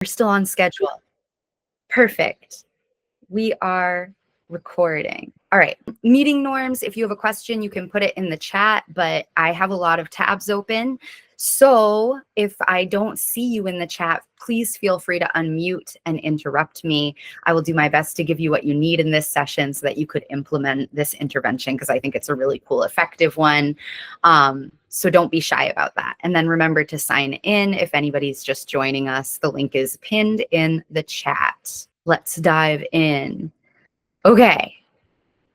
We're still on schedule. Perfect. We are recording. All right. Meeting norms. If you have a question, you can put it in the chat, but I have a lot of tabs open. So if I don't see you in the chat, please feel free to unmute and interrupt me. I will do my best to give you what you need in this session so that you could implement this intervention, because I think it's a really cool, effective one. So don't be shy about that. And then remember to sign in if anybody's just joining us. The link is pinned in the chat. Let's dive in. Okay.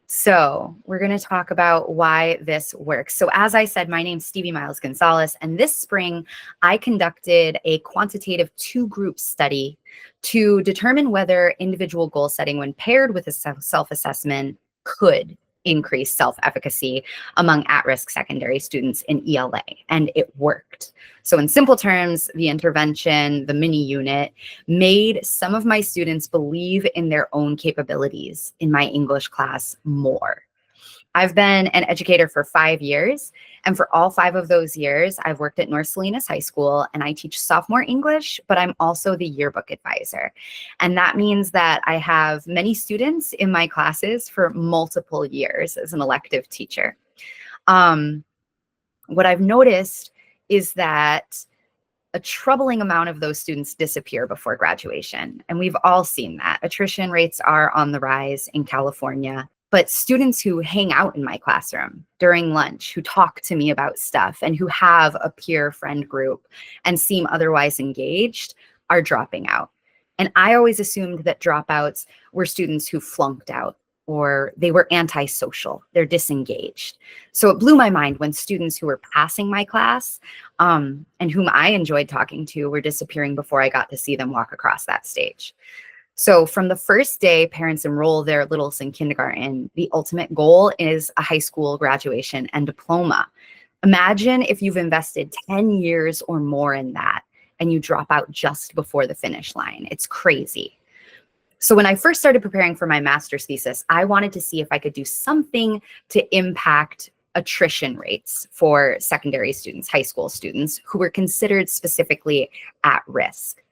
So we're going to talk about why this works. So as I said, my name's Stevie Gonzales, and this spring I conducted a quantitative 2-group study to determine whether individual goal setting, when paired with a self-assessment, could increase self-efficacy among at-risk secondary students in ELA, and it worked. So in simple terms, the intervention, the mini unit, made some of my students believe in their own capabilities in my English class more. I've been an educator for 5 years, and for all 5 of those years, I've worked at North Salinas High School, and I teach sophomore English, but I'm also the yearbook advisor. And that means that I have many students in my classes for multiple years as an elective teacher. What I've noticed is that a troubling amount of those students disappear before graduation. And we've all seen that. Attrition rates are on the rise in California. But students who hang out in my classroom during lunch, who talk to me about stuff, and who have a peer friend group and seem otherwise engaged are dropping out. And I always assumed that dropouts were students who flunked out, or they were antisocial, they're disengaged. So it blew my mind when students who were passing my class and whom I enjoyed talking to were disappearing before I got to see them walk across that stage. So from the first day parents enroll their littles in kindergarten, the ultimate goal is a high school graduation and diploma. Imagine if you've invested 10 years or more in that and you drop out just before the finish line. It's crazy. So when I first started preparing for my master's thesis, I wanted to see if I could do something to impact attrition rates for secondary students, high school students, who were considered specifically at risk.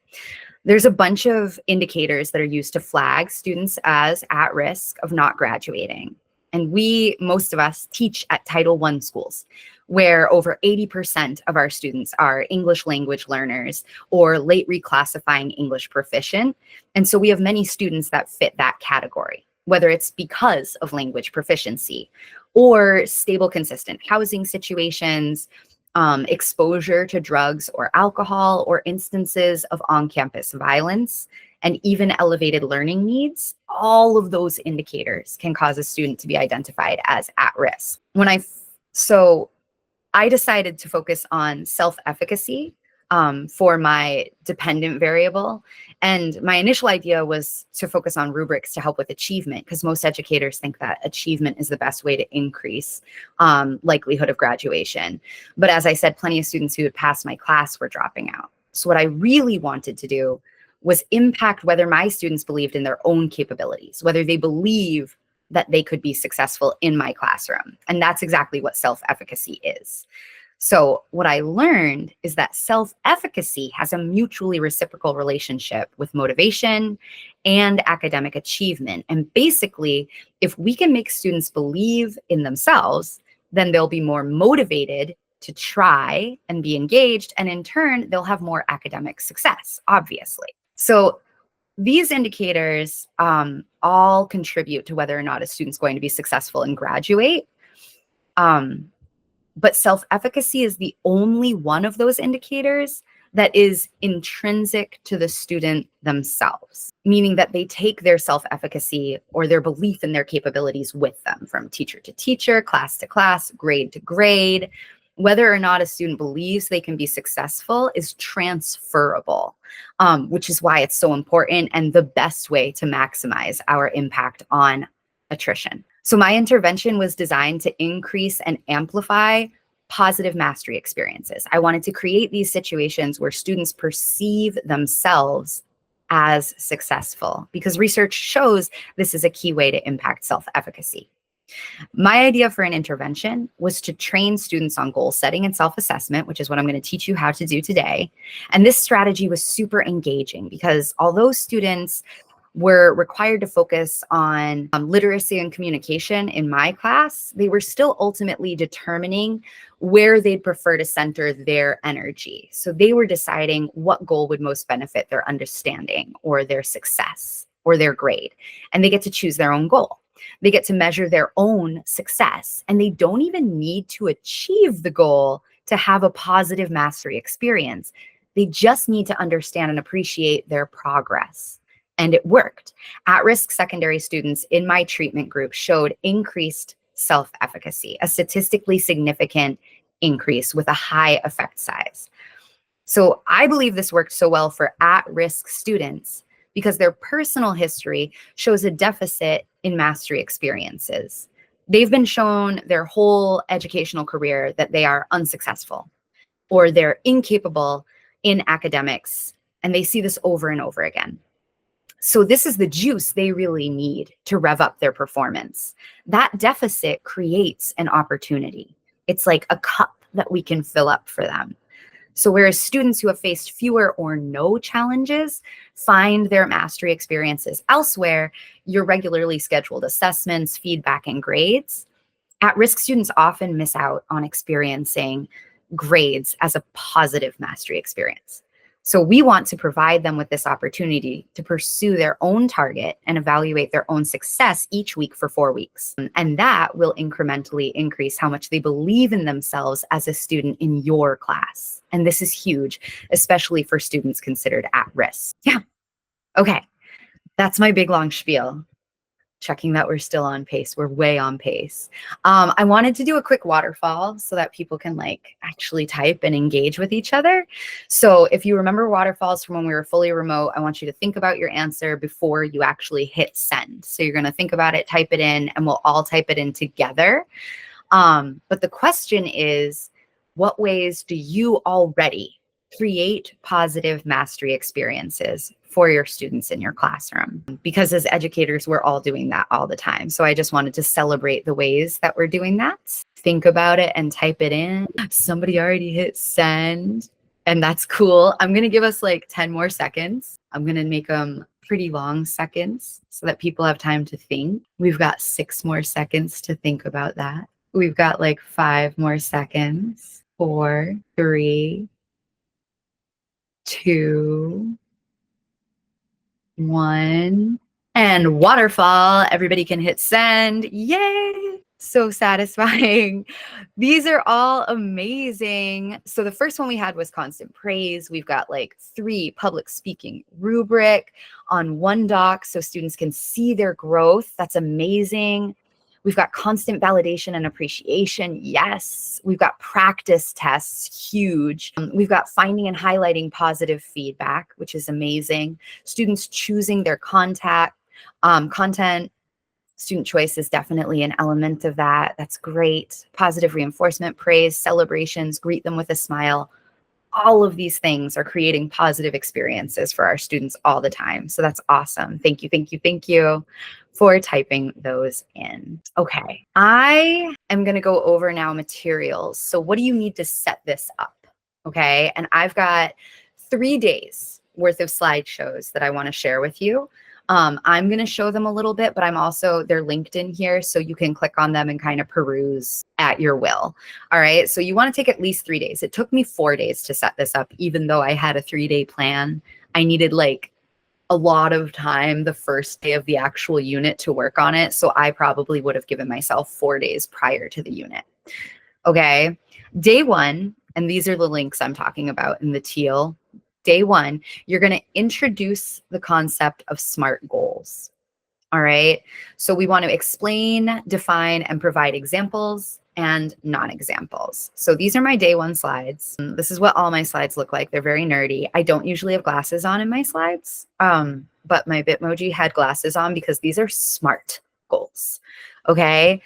There's a bunch of indicators that are used to flag students as at risk of not graduating. And most of us teach at Title I schools, where over 80% of our students are English language learners or late reclassifying English proficient. And so we have many students that fit that category, whether it's because of language proficiency or stable, consistent housing situations, exposure to drugs or alcohol, or instances of on-campus violence, and even elevated learning needs. All of those indicators can cause a student to be identified as at risk. So I decided to focus on self-efficacy for my dependent variable. And my initial idea was to focus on rubrics to help with achievement, because most educators think that achievement is the best way to increase likelihood of graduation. But as I said, plenty of students who had passed my class were dropping out. So what I really wanted to do was impact whether my students believed in their own capabilities, whether they believe that they could be successful in my classroom. And that's exactly what self-efficacy is. So what I learned is that self-efficacy has a mutually reciprocal relationship with motivation and academic achievement. And basically, if we can make students believe in themselves, then they'll be more motivated to try and be engaged. And in turn, they'll have more academic success, obviously. So these indicators all contribute to whether or not a student's going to be successful and graduate. But self-efficacy is the only one of those indicators that is intrinsic to the student themselves, meaning that they take their self-efficacy or their belief in their capabilities with them from teacher to teacher, class to class, grade to grade. Whether or not a student believes they can be successful is transferable, which is why it's so important and the best way to maximize our impact on attrition. So my intervention was designed to increase and amplify positive mastery experiences. I wanted to create these situations where students perceive themselves as successful, because research shows this is a key way to impact self-efficacy. My idea for an intervention was to train students on goal setting and self-assessment, which is what I'm going to teach you how to do today. And this strategy was super engaging because although students were required to focus on literacy and communication in my class, they were still ultimately determining where they'd prefer to center their energy. So they were deciding what goal would most benefit their understanding or their success or their grade. And they get to choose their own goal. They get to measure their own success, and they don't even need to achieve the goal to have a positive mastery experience. They just need to understand and appreciate their progress. And it worked. At-risk secondary students in my treatment group showed increased self-efficacy, a statistically significant increase with a high effect size. So I believe this worked so well for at-risk students because their personal history shows a deficit in mastery experiences. They've been shown their whole educational career that they are unsuccessful or they're incapable in academics, and they see this over and over again. So this is the juice they really need to rev up their performance. That deficit creates an opportunity. It's like a cup that we can fill up for them. So whereas students who have faced fewer or no challenges find their mastery experiences elsewhere, your regularly scheduled assessments, feedback, and grades, at-risk students often miss out on experiencing grades as a positive mastery experience. So we want to provide them with this opportunity to pursue their own target and evaluate their own success each week for 4 weeks. And that will incrementally increase how much they believe in themselves as a student in your class. And this is huge, especially for students considered at risk. Yeah. Okay. That's my big long spiel. Checking that we're still on pace. We're way on pace. I wanted to do a quick waterfall so that people can like actually type and engage with each other. So if you remember waterfalls from when we were fully remote, I want you to think about your answer before you actually hit send. So you're going to think about it, type it in, and we'll all type it in together. But the question is, what ways do you already create positive mastery experiences for your students in your classroom? Because as educators, we're all doing that all the time. So I just wanted to celebrate the ways that we're doing that. Think about it and type it in. Somebody already hit send, and that's cool. I'm going to give us like 10 more seconds. I'm going to make them pretty long seconds so that people have time to think. We've got 6 more seconds to think about that. We've got like 5 more seconds. 4, 3, 2, 1, and waterfall. Everybody can hit send. Yay! So satisfying. These are all amazing. So the first one we had was constant praise. We've got like 3 public speaking rubric on 1 doc so students can see their growth. That's amazing. We've got constant validation and appreciation. Yes. We've got practice tests, huge. We've got finding and highlighting positive feedback, which is amazing. Students choosing their content. Student choice is definitely an element of that. That's great. Positive reinforcement, praise, celebrations, greet them with a smile. All of these things are creating positive experiences for our students all the time. So that's awesome. Thank you, thank you, thank you for typing those in. Okay, I am going to go over now materials. So what do you need to set this up? Okay, and I've got 3 days worth of slideshows that I want to share with you. I'm going to show them a little bit, but they're linked in here so you can click on them and kind of peruse at your will. All right. So you want to take at least 3 days. It took me 4 days to set this up, even though I had a 3-day plan. I needed like a lot of time the first day of the actual unit to work on it. So I probably would have given myself 4 days prior to the unit. Okay. Day 1, and these are the links I'm talking about in the teal. Day 1, you're going to introduce the concept of SMART goals. All right. So we want to explain, define, and provide examples and non-examples. So these are my day 1 slides. This is what all my slides look like. They're very nerdy. I don't usually have glasses on in my slides, but my Bitmoji had glasses on because these are SMART goals. Okay.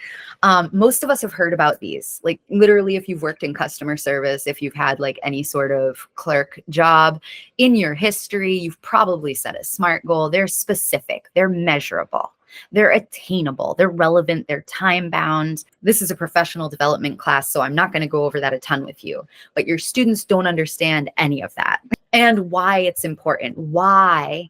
Most of us have heard about these. Like literally, if you've worked in customer service, if you've had like any sort of clerk job in your history, you've probably set a SMART goal. They're specific, they're measurable. They're attainable, they're relevant, they're time bound. This is a professional development class, so I'm not going to go over that a ton with you, but your students don't understand any of that and why it's important, why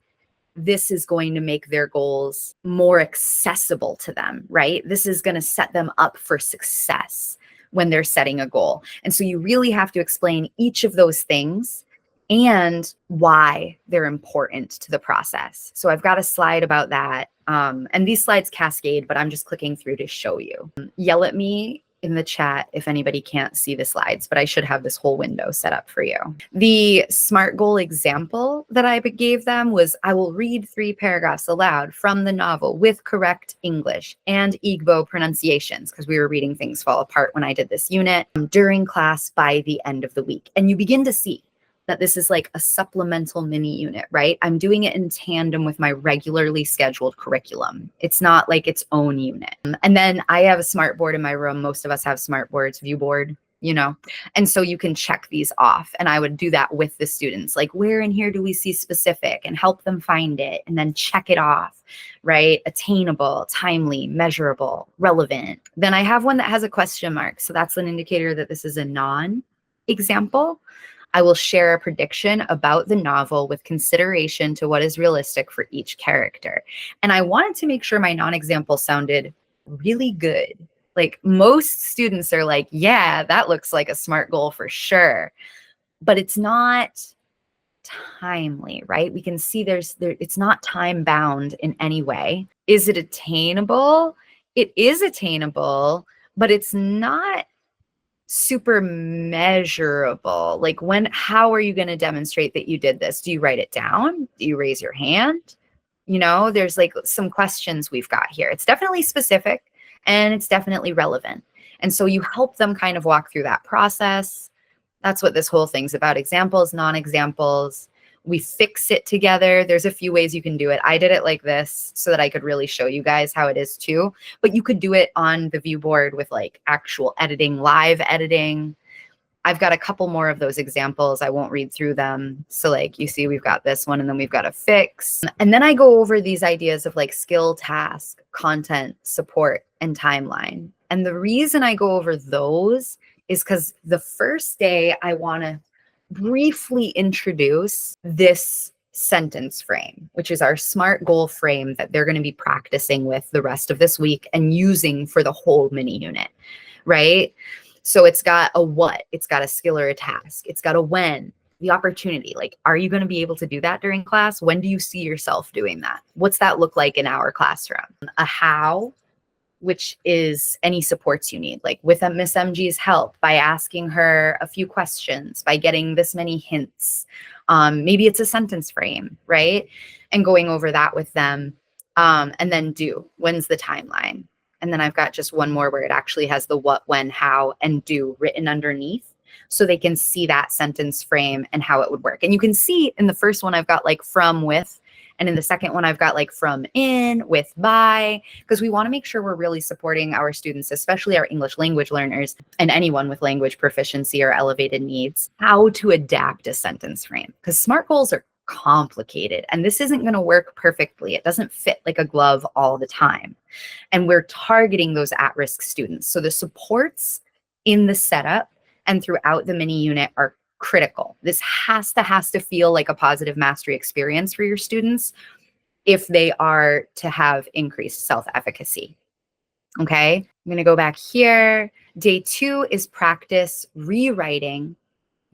this is going to make their goals more accessible to them, right? This is going to set them up for success when they're setting a goal. And so you really have to explain each of those things and why they're important to the process. So I've got a slide about that. And these slides cascade, but I'm just clicking through to show you. Yell at me in the chat if anybody can't see the slides, but I should have this whole window set up for you. The SMART goal example that I gave them was, I will read 3 paragraphs aloud from the novel with correct English and Igbo pronunciations, because we were reading Things Fall Apart when I did this unit, during class by the end of the week. And you begin to see that this is like a supplemental mini unit, right? I'm doing it in tandem with my regularly scheduled curriculum. It's not like its own unit. And then I have a smart board in my room. Most of us have smart boards, view board, you know, and so you can check these off. And I would do that with the students, like, where in here do we see specific, and help them find it and then check it off, right? Attainable, timely, measurable, relevant. Then I have one that has a question mark. So that's an indicator that this is a non-example. I will share a prediction about the novel with consideration to what is realistic for each character. And I wanted to make sure my non-example sounded really good. Like, most students are like, yeah, that looks like a SMART goal for sure, but it's not timely, right? We can see it's not time bound in any way. Is it attainable? It is attainable, but it's not super measurable. Like, how are you going to demonstrate that you did this? Do you write it down? Do you raise your hand? You know, there's like some questions we've got here. It's definitely specific and it's definitely relevant. And so you help them kind of walk through that process. That's what this whole thing's about. Examples, non-examples. We fix it together. There's a few ways you can do it. I did it like this so that I could really show you guys how it is too. But you could do it on the view board with like actual editing, live editing. I've got a couple more of those examples. I won't read through them. So like you see, we've got this one and then we've got a fix. And then I go over these ideas of like skill, task, content, support, and timeline. And the reason I go over those is because the first day I want to briefly introduce this sentence frame, which is our SMART goal frame that they're going to be practicing with the rest of this week and using for the whole mini unit, right? So it's got a what, it's got a skill or a task, it's got a when, the opportunity. Like, are you going to be able to do that during class? When do you see yourself doing that? What's that look like in our classroom? A how, which is any supports you need, like with Miss MG's help, by asking her a few questions, by getting this many hints. Maybe it's a sentence frame, right? And going over that with them. And then do, when's the timeline? And then I've got just one more where it actually has the what, when, how, and do written underneath, so they can see that sentence frame and how it would work. And you can see in the first one, I've got like from, with, and in the second one, I've got like from, in, with, by, because we want to make sure we're really supporting our students, especially our English language learners and anyone with language proficiency or elevated needs, how to adapt a sentence frame. Because SMART goals are complicated and this isn't going to work perfectly. It doesn't fit like a glove all the time. And we're targeting those at-risk students. So the supports in the setup and throughout the mini unit are critical. This has to feel like a positive mastery experience for your students if they are to have increased self-efficacy. Okay, I'm going to go back here. Day 2 is practice rewriting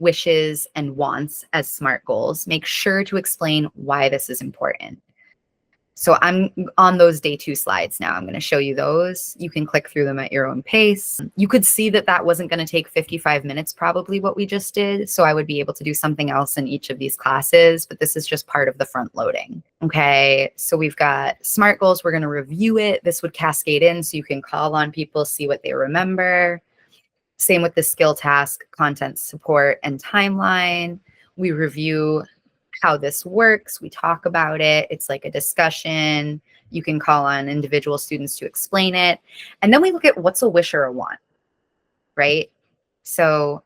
wishes and wants as SMART goals. Make sure to explain why this is important. So I'm on those day 2 slides now. I'm going to show you those. You can click through them at your own pace. You could see that that wasn't going to take 55 minutes, probably what we just did. So I would be able to do something else in each of these classes, but this is just part of the front loading. Okay, so we've got SMART goals. We're going to review it. This would cascade in so you can call on people, see what they remember. Same with the skill, task, content, support, and timeline. We review how this works. We talk about it. It's like a discussion. You can call on individual students to explain it. And then we look at what's a wish or a want, right? So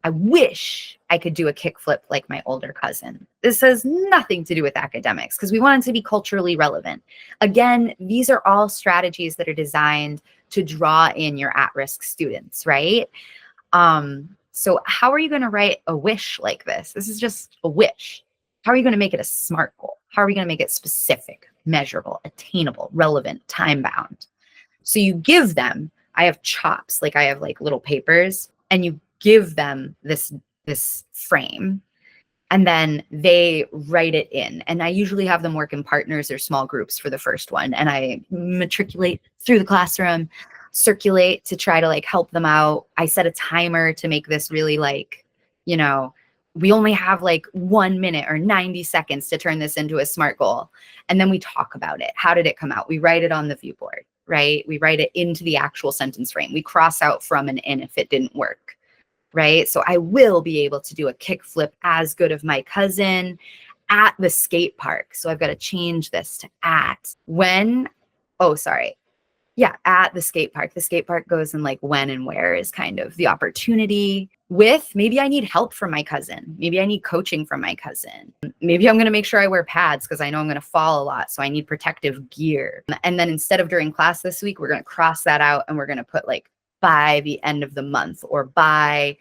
I wish I could do a kickflip like my older cousin. This has nothing to do with academics because we want it to be culturally relevant. Again, these are all strategies that are designed to draw in your at-risk students, right? So how are you going to write a wish like this? This is just a wish. How are you going to make it a SMART goal? How are we going to make it specific, measurable, attainable, relevant, time-bound? So you give them, I have chops, like I have like little papers, and you give them this frame, and then they write it in. And I usually have them work in partners or small groups for the first one. And I matriculate through the classroom, circulate to try to like help them out. I set a timer to make this really like, you know, we only have like 1 minute or 90 seconds to turn this into a SMART goal. And then we talk about it. How did it come out? We write it on the viewboard, right? We write it into the actual sentence frame. We cross out from and in if it didn't work. Right? So I will be able to do a kickflip as good of my cousin at the skate park. So I've got to change this to at when, oh, sorry. Yeah, at the skate park. The skate park goes in like when and where is kind of the opportunity with maybe I need help from my cousin. Maybe I need coaching from my cousin. Maybe I'm going to make sure I wear pads because I know I'm going to fall a lot. So I need protective gear. And then instead of during class this week, we're going to cross that out and we're going to put like by the end of the month or by,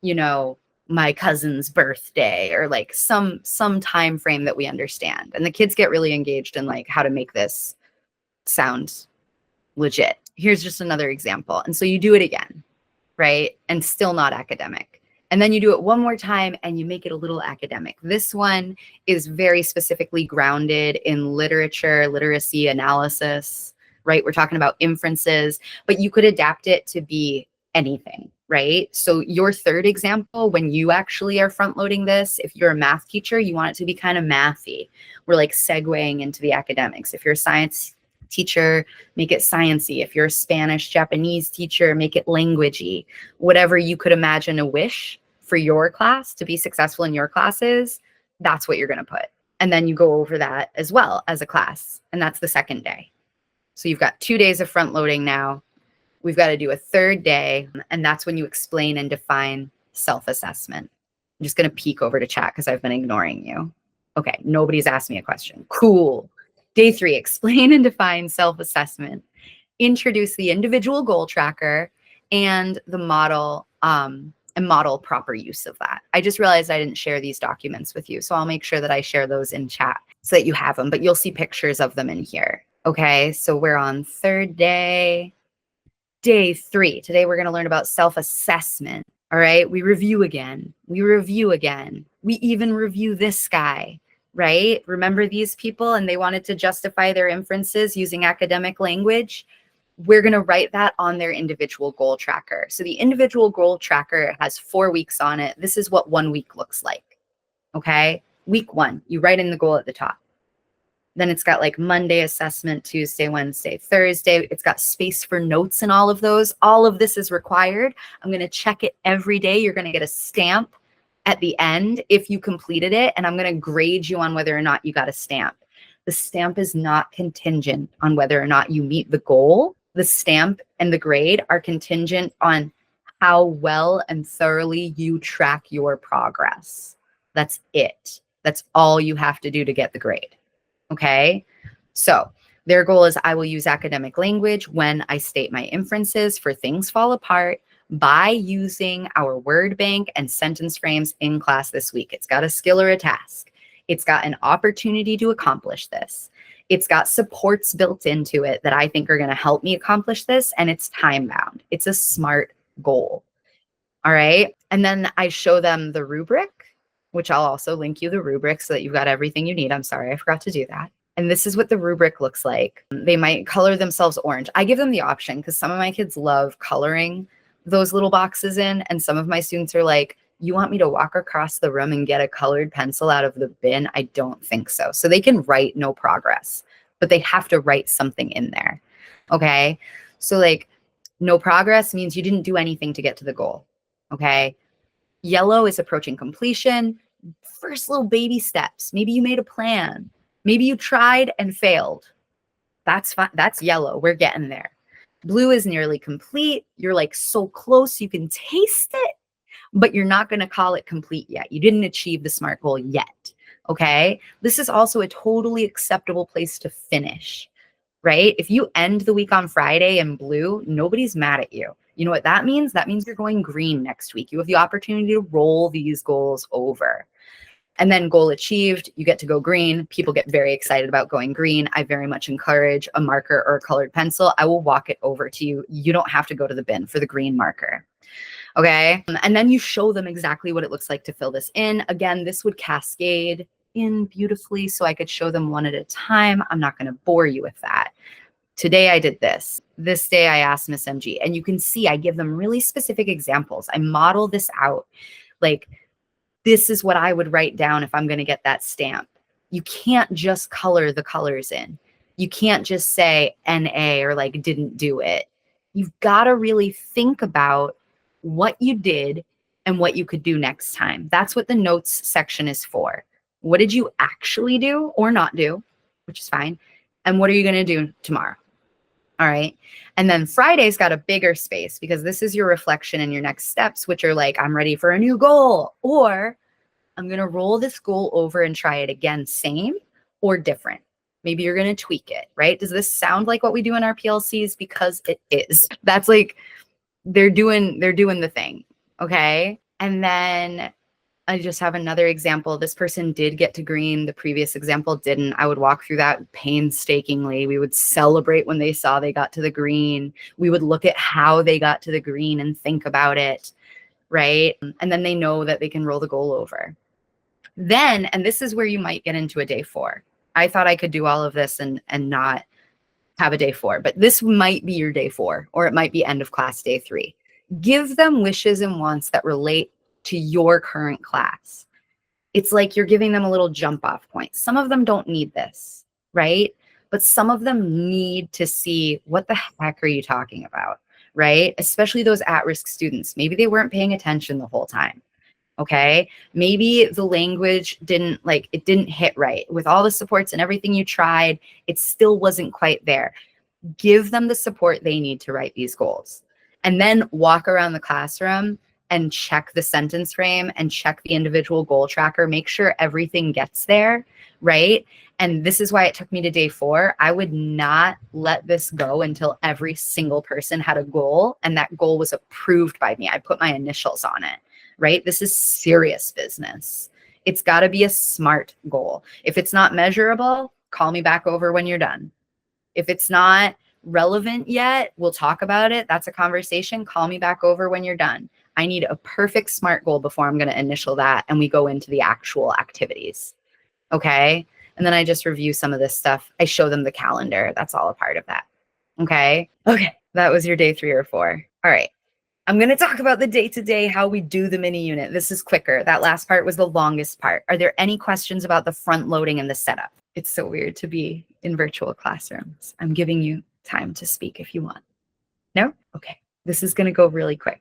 you know, my cousin's birthday or like some time frame that we understand. And the kids get really engaged in like how to make this sound legit. Here's just another example. And so you do it again, right? And still not academic. And then you do it one more time and you make it a little academic. This one is very specifically grounded in literature, literacy, analysis, right? We're talking about inferences, but you could adapt it to be anything, right? So your third example, when you actually are front loading this, if you're a math teacher, you want it to be kind of mathy. We're like segueing into the academics. If you're a science teacher, make it sciencey. If you're a Spanish, Japanese teacher, make it languagey. Whatever you could imagine a wish for your class to be successful in your classes, that's what you're going to put. And then you go over that as well as a class. And that's the second day. So you've got 2 days of front loading now. We've got to do a third day. And that's when you explain and define self-assessment. I'm just going to peek over to chat because I've been ignoring you. Okay, nobody's asked me a question. Cool. Day 3, explain and define self-assessment. Introduce the individual goal tracker and the model and model proper use of that. I just realized I didn't share these documents with you, so I'll make sure that I share those in chat so that you have them, but you'll see pictures of them in here. Okay, so we're on third day. Day 3. Today we're going to learn about self-assessment. All right, we review again. We review again. We even review this guy. Right? Remember these people and they wanted to justify their inferences using academic language? We're going to write that on their individual goal tracker. So the individual goal tracker has 4 weeks on it. This is what 1 week looks like. Okay? Week 1, you write in the goal at the top. Then it's got like Monday assessment, Tuesday, Wednesday, Thursday. It's got space for notes and all of those. All of this is required. I'm going to check it every day. You're going to get a stamp at the end if you completed it, and I'm going to grade you on whether or not you got a stamp. The stamp is not contingent on whether or not you meet the goal. The stamp and the grade are contingent on how well and thoroughly you track your progress. That's it. That's all you have to do to get the grade. Okay? So their goal is I will use academic language when I state my inferences for things fall apart by using our word bank and sentence frames in class this week. It's got a skill or a task. It's got an opportunity to accomplish this. It's got supports built into it that I think are going to help me accomplish this, and it's time bound. It's a SMART goal. All right. And then I show them the rubric, which I'll also link you the rubric so that you've got everything you need. I'm sorry, I forgot to do that. And this is what the rubric looks like. They might color themselves orange. I give them the option because some of my kids love coloring those little boxes in. And some of my students are like, you want me to walk across the room and get a colored pencil out of the bin? I don't think so. So they can write no progress, but they have to write something in there. Okay. So like no progress means you didn't do anything to get to the goal. Okay. Yellow is approaching completion. First little baby steps. Maybe you made a plan. Maybe you tried and failed. That's fine. That's yellow. We're getting there. Blue is nearly complete. You're like so close. You can taste it. but you're not going to call it complete yet. You didn't achieve the SMART goal yet. Okay. This is also a totally acceptable place to finish, right? If you end the week on Friday in blue, nobody's mad at you. You know what that means? That means you're going green next week. You have the opportunity to roll these goals over. And then goal achieved, you get to go green. People get very excited about going green. I very much encourage a marker or a colored pencil. I will walk it over to you. You don't have to go to the bin for the green marker. Okay. And then you show them exactly what it looks like to fill this in. Again, this would cascade in beautifully so I could show them one at a time. I'm not going to bore you with that. Today I did this. This day I asked Miss MG, and you can see I give them really specific examples. I model this out. Like, this is what I would write down if I'm going to get that stamp. You can't just color the colors in. You can't just say NA or like didn't do it. You've got to really think about what you did and what you could do next time. That's what the notes section is for. What did you actually do or not do, which is fine. And what are you going to do tomorrow? All right. And then Friday's got a bigger space because this is your reflection and your next steps, which are like, I'm ready for a new goal, or I'm going to roll this goal over and try it again, same or different. Maybe you're going to tweak it, right? Does this sound like what we do in our PLCs? Because it is. That's like, they're doing the thing. Okay. And then I just have another example. This person did get to green. The previous example didn't. I would walk through that painstakingly. We would celebrate when they saw they got to the green. We would look at how they got to the green and think about it, right? And then they know that they can roll the goal over. Then, and this is where you might get into a day 4. I thought I could do all of this and not have a day 4, but this might be your day 4, or it might be end of class day 3. Give them wishes and wants that relate to your current class. It's like you're giving them a little jump off point. Some of them don't need this, right? But some of them need to see, what the heck are you talking about, right? Especially those at-risk students. Maybe they weren't paying attention the whole time. Okay. Maybe the language didn't hit right with all the supports and everything you tried. It still wasn't quite there. Give them the support they need to write these goals, and then walk around the classroom and check the sentence frame and check the individual goal tracker. Make sure everything gets there, right? And this is why it took me to day 4. I would not let this go until every single person had a goal and that goal was approved by me. I put my initials on it, right? This is serious business. It's got to be a SMART goal. If it's not measurable, call me back over when you're done. If it's not relevant yet, we'll talk about it. That's a conversation. Call me back over when you're done. I need a perfect SMART goal before I'm going to initial that and we go into the actual activities. Okay. And then I just review some of this stuff. I show them the calendar. That's all a part of that. Okay. Okay. That was your day 3 or 4. All right. I'm going to talk about the day-to-day, how we do the mini unit. This is quicker. That last part was the longest part. Are there any questions about the front loading and the setup? It's so weird to be in virtual classrooms. I'm giving you time to speak if you want. No? Okay. This is going to go really quick.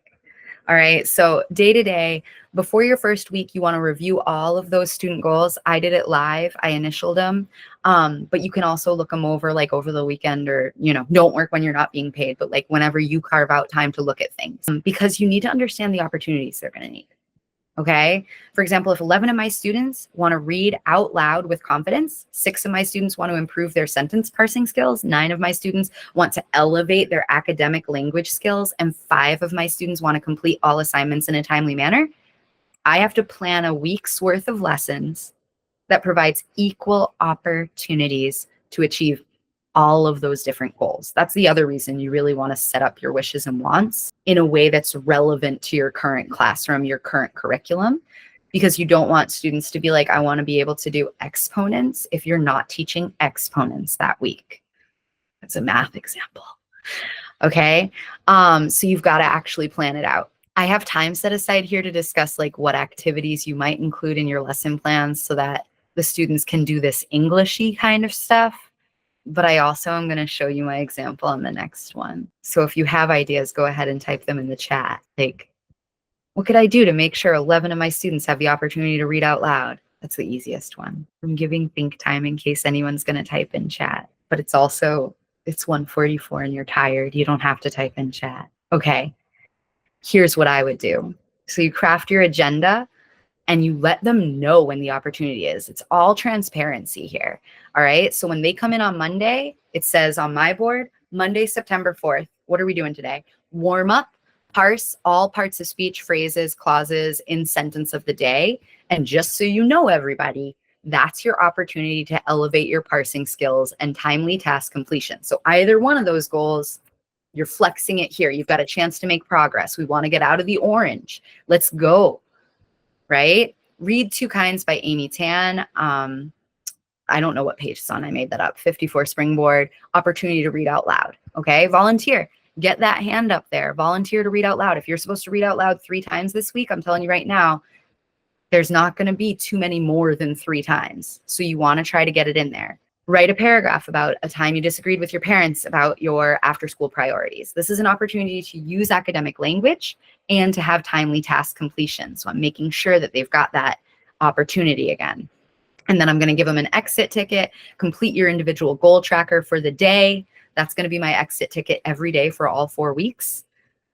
All right. So day to day, before your first week, you want to review all of those student goals. I did it live. I initialed them. But you can also look them over like over the weekend, or, don't work when you're not being paid, but like whenever you carve out time to look at things, because you need to understand the opportunities they're going to need. Okay. For example, if 11 of my students want to read out loud with confidence, 6 of my students want to improve their sentence parsing skills, 9 of my students want to elevate their academic language skills, and 5 of my students want to complete all assignments in a timely manner, I have to plan a week's worth of lessons that provides equal opportunities to achieve all of those different goals. That's the other reason you really want to set up your wishes and wants in a way that's relevant to your current classroom, your current curriculum, because you don't want students to be like, I want to be able to do exponents if you're not teaching exponents that week. That's a math example. Okay. So you've got to actually plan it out. I have time set aside here to discuss like what activities you might include in your lesson plans so that the students can do this Englishy kind of stuff. But I also am going to show you my example on the next one. So if you have ideas, go ahead and type them in the chat. Like, what could I do to make sure 11 of my students have the opportunity to read out loud? That's the easiest one. I'm giving think time in case anyone's going to type in chat. But it's 1:44 and you're tired. You don't have to type in chat. Okay, here's what I would do. So you craft your agenda and you let them know when the opportunity is. It's all transparency here. All right. So when they come in on Monday, it says on my board, Monday, September 4th. What are we doing today? Warm up, parse all parts of speech, phrases, clauses in sentence of the day. And just so you know, everybody, that's your opportunity to elevate your parsing skills and timely task completion. So either one of those goals, you're flexing it here. You've got a chance to make progress. We want to get out of the orange. Let's go. Right? Read Two Kinds by Amy Tan. I don't know what page it's on. I made that up. 54 Springboard. Opportunity to read out loud. Okay? Volunteer. Get that hand up there. Volunteer to read out loud. If you're supposed to read out loud 3 times this week, I'm telling you right now, there's not going to be too many more than 3 times. So you want to try to get it in there. Write a paragraph about a time you disagreed with your parents about your after-school priorities. This is an opportunity to use academic language and to have timely task completion. So I'm making sure that they've got that opportunity again. And then I'm going to give them an exit ticket, complete your individual goal tracker for the day. That's going to be my exit ticket every day for all 4 weeks,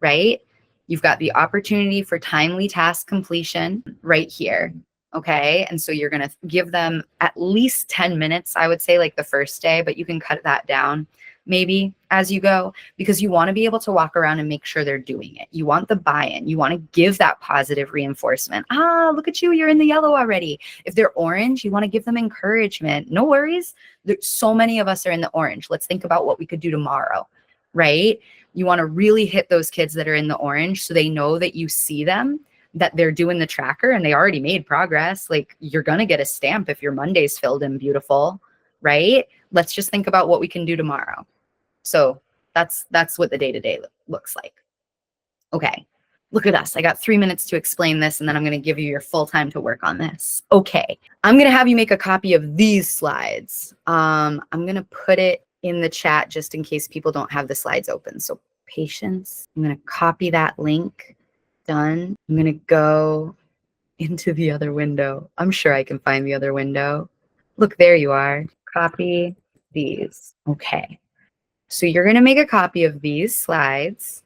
right? You've got the opportunity for timely task completion right here. Okay. And so you're going to give them at least 10 minutes, I would say, like the first day, but you can cut that down maybe as you go, because you want to be able to walk around and make sure they're doing it. You want the buy-in. You want to give that positive reinforcement. Ah, look at you. You're in the yellow already. If they're orange, you want to give them encouragement. No worries. There's so many of us are in the orange. Let's think about what we could do tomorrow, right? You want to really hit those kids that are in the orange so they know that you see them, that they're doing the tracker and they already made progress. Like, you're going to get a stamp if your Monday's filled in beautiful, right? Let's just think about what we can do tomorrow. So that's what the day-to-day looks like. Okay, look at us. I got 3 minutes to explain this, and then I'm going to give you your full time to work on this. Okay, I'm going to have you make a copy of these slides. I'm going to put it in the chat just in case people don't have the slides open. So patience. I'm going to copy that link. Done. I'm going to go into the other window. I'm sure I can find the other window. Look, there you are. Copy these. Okay. So you're going to make a copy of these slides,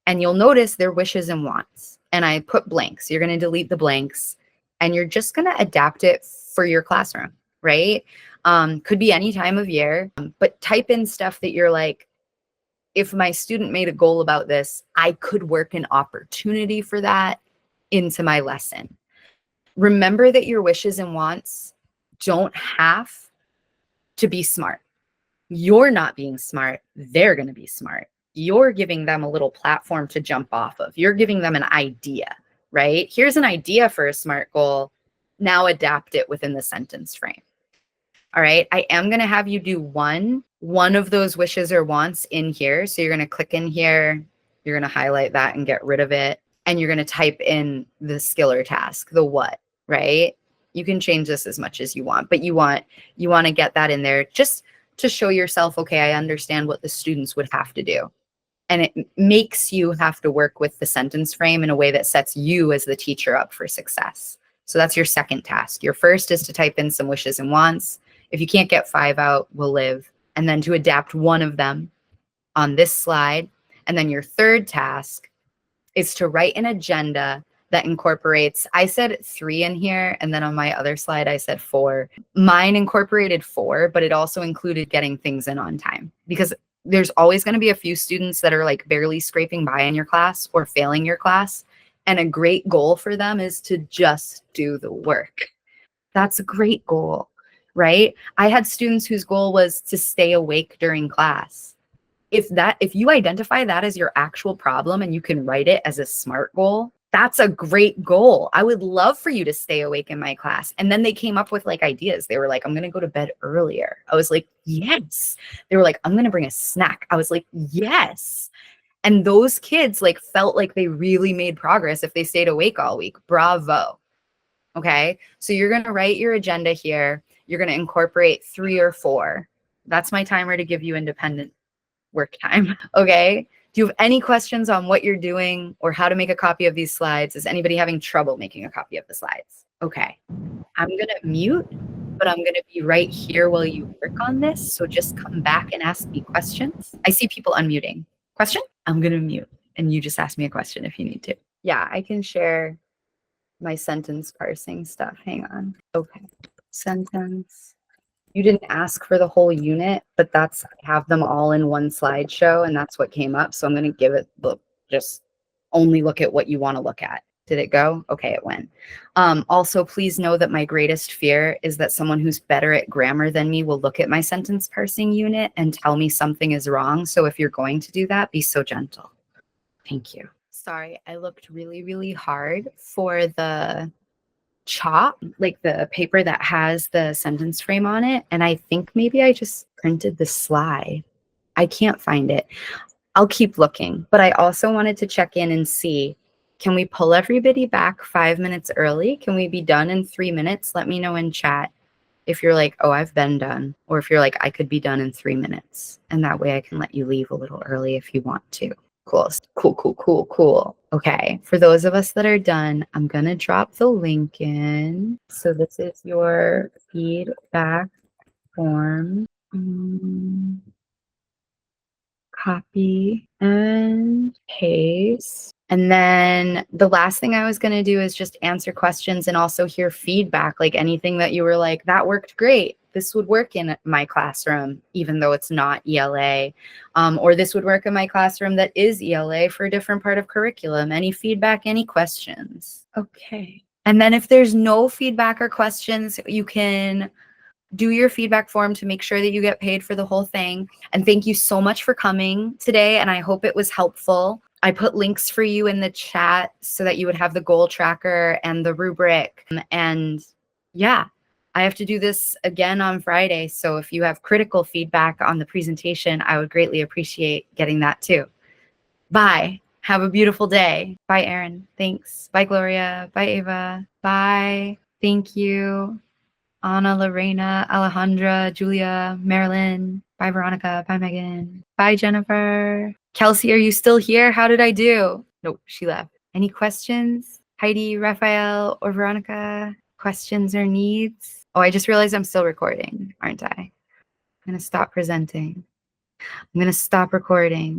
and you'll notice they're wishes and wants. And I put blanks. You're going to delete the blanks, and you're just going to adapt it for your classroom, right? Could be any time of year, but type in stuff that you're like, if my student made a goal about this, I could work an opportunity for that into my lesson. Remember that your wishes and wants don't have to be smart. You're not being smart. They're going to be smart. You're giving them a little platform to jump off of. You're giving them an idea, right? Here's an idea for a SMART goal. Now adapt it within the sentence frame. All right. I am going to have you do one of those wishes or wants in here. So you're going to click in here. You're going to highlight that and get rid of it. And you're going to type in the skill or task, the what, right? You can change this as much as you want, but you want to get that in there just to show yourself, okay, I understand what the students would have to do. And it makes you have to work with the sentence frame in a way that sets you as the teacher up for success. So that's your second task. Your first is to type in some wishes and wants. If you can't get 5 out, we'll live. And then to adapt one of them on this slide. And then your third task is to write an agenda that incorporates, I said 3 in here, and then on my other slide, I said 4. Mine incorporated 4, but it also included getting things in on time, because there's always going to be a few students that are like barely scraping by in your class or failing your class. And a great goal for them is to just do the work. That's a great goal, right? I had students whose goal was to stay awake during class. If you identify that as your actual problem and you can write it as a SMART goal, that's a great goal. I would love for you to stay awake in my class. And then they came up with like ideas. They were like, I'm going to go to bed earlier. I was like, yes. They were like, I'm going to bring a snack. I was like, yes. And those kids like felt like they really made progress if they stayed awake all week. Bravo. Okay. So you're going to write your agenda here. You're going to incorporate 3 or 4. That's my timer to give you independent work time. Okay. Do you have any questions on what you're doing or how to make a copy of these slides? Is anybody having trouble making a copy of the slides? Okay. I'm going to mute, but I'm going to be right here while you work on this. So just come back and ask me questions. I see people unmuting. Question? I'm going to mute and you just ask me a question if you need to. Yeah, I can share my sentence parsing stuff. Hang on. Okay. Sentence. You didn't ask for the whole unit, but that's, I have them all in one slideshow and that's what came up. So I'm going to give it, look, just only look at what you want to look at. Did it go? Okay, it went. Also, please know that my greatest fear is that someone who's better at grammar than me will look at my sentence parsing unit and tell me something is wrong. So if you're going to do that, be so gentle. Thank you. Sorry, I looked really, really hard for the chop, like the paper that has the sentence frame on it. And I think maybe I just printed the slide. I can't find it. I'll keep looking, but I also wanted to check in and see, can we pull everybody back 5 minutes early? Can we be done in 3 minutes? Let me know in chat if you're like, oh, I've been done, or if you're like, I could be done in 3 minutes. And that way I can let you leave a little early if you want to. Cool, cool, cool, cool, cool. Okay, for those of us that are done, I'm gonna drop the link in. So this is your feedback form. Copy and paste. And then the last thing I was going to do is just answer questions and also hear feedback, like anything that you were like, that worked great. This would work in my classroom, even though it's not ELA, or this would work in my classroom that is ELA for a different part of curriculum. Any feedback, any questions? Okay. And then if there's no feedback or questions, you can do your feedback form to make sure that you get paid for the whole thing. And thank you so much for coming today. And I hope it was helpful. I put links for you in the chat so that you would have the goal tracker and the rubric. And yeah, I have to do this again on Friday. So if you have critical feedback on the presentation, I would greatly appreciate getting that too. Bye. Have a beautiful day. Bye, Erin. Thanks. Bye, Gloria. Bye, Ava. Bye. Thank you. Anna, Lorena, Alejandra, Julia, Marilyn. Bye, Veronica. Bye, Megan. Bye, Jennifer. Kelsey, are you still here? How did I do? Nope, she left. Any questions? Heidi, Raphael, or Veronica? Questions or needs? Oh, I just realized I'm still recording, aren't I? I'm going to stop presenting. I'm going to stop recording.